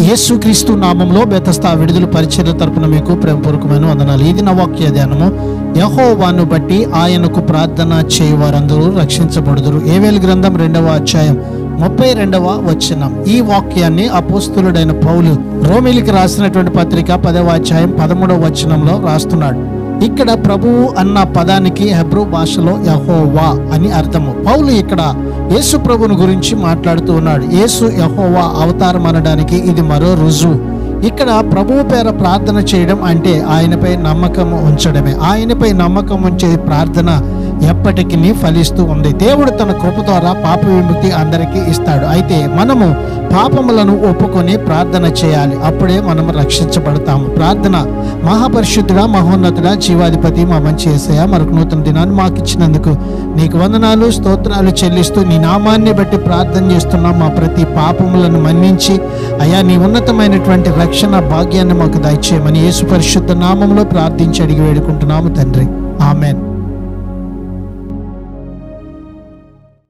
యేసుక్రీస్తు నామంలో బెతస్తా విడుదల పరిచర్య తరపున మీకు ప్రేమపూర్వకమైన వందనాలు. ఇది నా వాక్య ధ్యానము. యెహోవాను బట్టి ఆయనకు ప్రార్థన చేయవారందరూ రక్షించబడుదురు. యోవేలు గ్రంథం 2వ అధ్యాయం 32వ వచనం. ఈ వాక్యాన్ని అపోస్తలుడైన పౌలు రోమీయులకు రాసినటువంటి పత్రిక 10వ అధ్యాయం 13వ వచనంలో రాస్తున్నాడు. ఇక్కడ ప్రభువు అన్న పదానికి హెబ్రూ భాషలో యెహోవా అని అర్థము. పౌలు ఇక్కడ యేసు ప్రభుని గురించి మాట్లాడుతూ ఉన్నాడు. యేసు యెహోవా అవతారం అనడానికి ఇది మరో రుజువు. ఇక్కడ ప్రభువు పేర ప్రార్థన చేయడం అంటే ఆయనపై నమ్మకం ఉంచడమే. ఆయనపై నమ్మకం ఉంచే ప్రార్థన ఎప్పటికీ ఫలిస్తూ ఉంది. దేవుడు తన కృప ద్వారా పాప విముక్తి అందరికీ ఇస్తాడు. అయితే మనము పాపములను ఒప్పుకొని ప్రార్థన చేయాలి. అప్పుడే మనము రక్షించబడతాము. ప్రార్థన. మహాపరిశుద్ధుడా, మహోన్నతుడా, జీవాధిపతి, మా మంచి యేసయ్య, మరొక నూతన దినాన్ని మాకు ఇచ్చినందుకు నీకు వందనాలు, స్తోత్రాలు చెల్లిస్తూ నీ నామాన్ని బట్టి ప్రార్థన చేస్తున్నాం. మా ప్రతి పాపములను మన్నించి అయా నీ ఉన్నతమైనటువంటి రక్షణ భాగ్యాన్ని మాకు దయచేయమని యేసు పరిశుద్ధ నామంలో ప్రార్థించి అడిగి వేడుకుంటున్నాము తండ్రి. ఆమెన్.